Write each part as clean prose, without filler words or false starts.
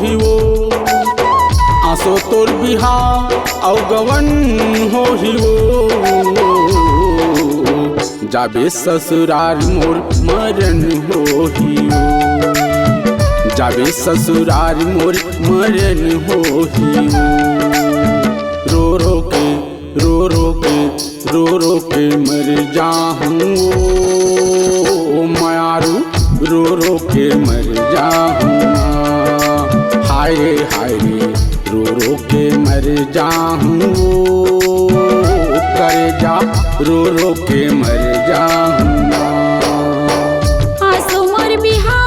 ही वो आसो तोर बिहा अवगवन हो ही वो जाबे ससुराल मोर मरन हो ही वो जाबे ससुराल मोर मरन हो ही वो रो के मर जाऊँ मायारू रो के मर जाऊँ हाय रे रो के मर जाऊँ करे जा रो के मर जाऊँ आसो मोर बिहा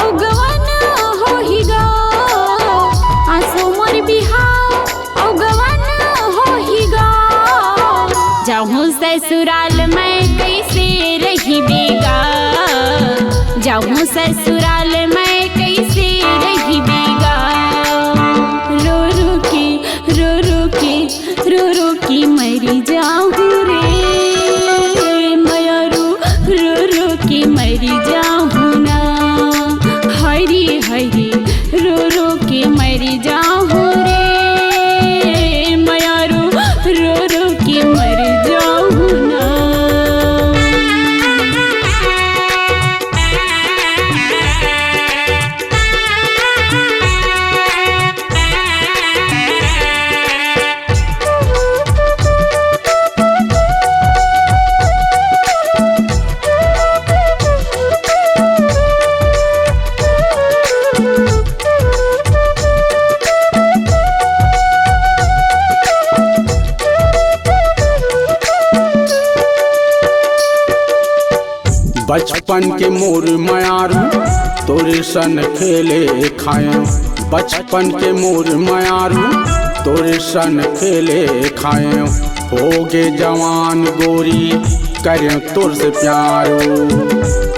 अवगवन हो ही गा आसो मोर बिहा अवगवन हो ही गा जाऊँ ससुराल मैं कैसे रही बेगा जाऊँ ससुराल मैं कैसे रही बेगा रो के मरी जाऊँ रे मयारू रो के मरी जाऊँ ना हरी रो के मरी जाऊँ रे मयारू रो के मर जाऊँ ना। बचपन के मोर मयारू तोरे सन खेले खाए बचपन के मोर मयारू तोरे सन खेले खाए होगे जवान गोरी करें तोर से प्यारो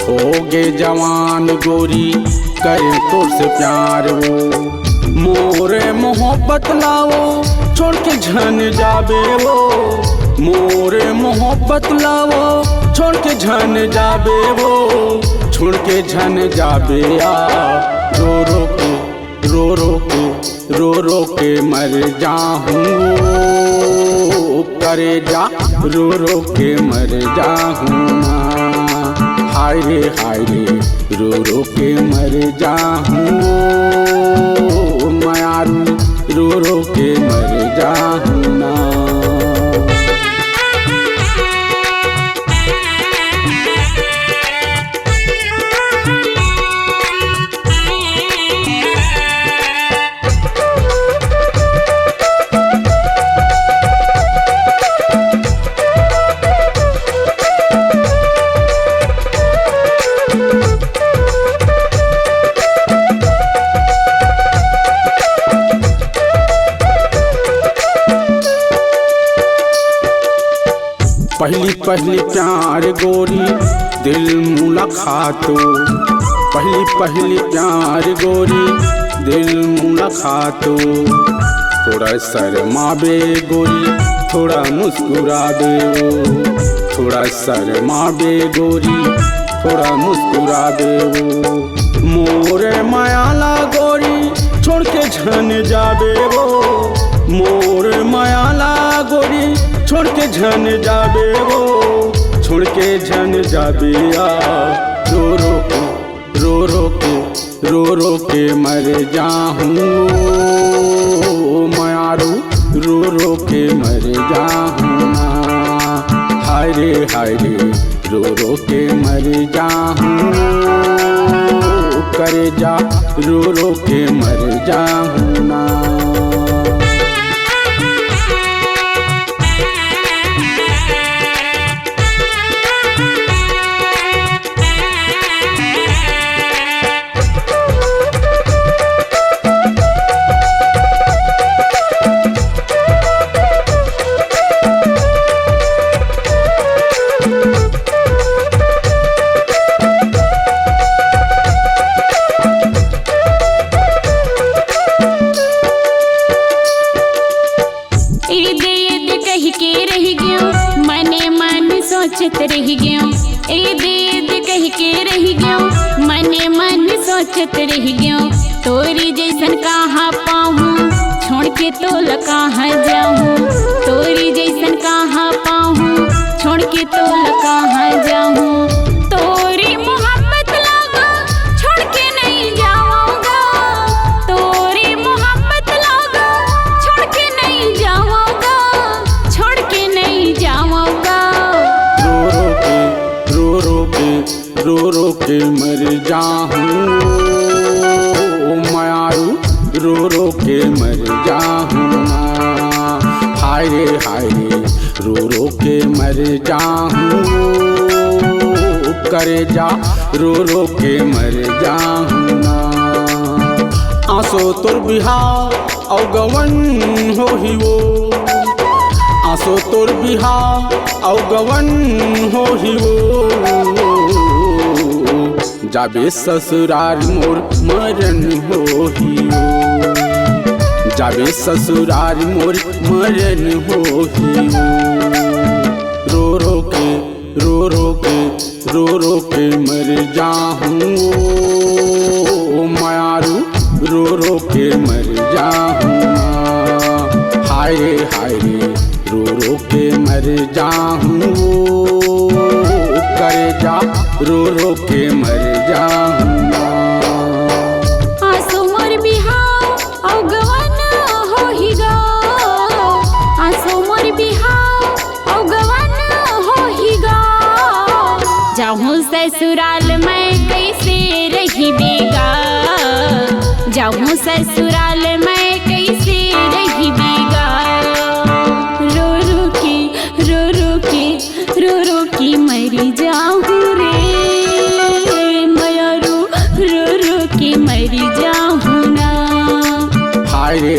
होगे जवान गोरी करें तोर से प्यारो मोरे मोहब्बत लाओ छोड़ के झन जाबे वो मोरे मोहब्बत लाओ छोड़ के झन जाबे वो छोड़ के झन जाबे रो के मर जाऊँ करे जा रो के मर जाऊँ हाय रे रो के मर जाऊँ मयारू रो के मर जाऊँ ना। पहली प्यार गोरी दिल मुलाकातो पहली प्यार गोरी दिल मुलाकातो थोड़ा शर्माबे गोरी थोड़ा मुस्कुरा दे थोड़ा शर्माबे गोरी थोड़ा मुस्कुरा दे मोरे मायाला गोरी छोड़ के झन जाबे वो मोरे मायाला गोरी छोड़ के झन जाबे वो छोड़ के झन जाबे रो के मर जाऊँ मयारू रो के मर जाऊँ हाय रे रो के मर जाऊँ करे जा रो के मर जाऊँ ना। सोचत रह गयो ए दीद कह के रह गयो मने मन सोच सोचत रह गयो तोरी जैसन कहाँ पाऊँ, छोड़ के तोल कहाँ जाऊँ, तोरी जैसन कहाँ पाऊँ, छोड़ के तोल कहाँ जाऊँ। तोरी मोहब्बत लगा छोड़ के नहीं जाऊँगा, तोरी मोहब्बत लगा छोड़ के नहीं जाऊँगा, छोड़ के नहीं जाऊँगा। रो के मर जाऊँ मायारू, रो के मर जाऊँ हाय रे रो के मर जाऊँ करे जा रो के मर जाऊँ आंसू तोर बिहार अवगवन हो ही वो, आंसू तोर बिहार अवगवन हो ही वो, जाबे ससुराल मोर मरन हो ही वो, जाबे ससुराल मोर मरन हो ही वो। रो के मर जाऊँ मायारू, रो के मर जाऊँ हाय रे रो के मर जाऊँ करे जा रो के मर जाऊँ। आंसू मोर बिहार अवगवन हो ही गो, आंसू मोर बिहार अवगवन हो ही गो। जाऊँ ससुराल मैं कैसे रही बेगा, जाऊँ ससुराल मैं कैसे रही बेगा। रो के मरी जाऊँ रे मयारू, रो के मरी जाऊँ ना हाय रे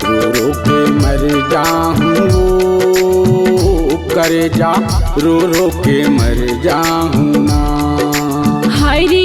रो के मर जाऊँ करे जा रो के मर जाऊँ ना हाय रे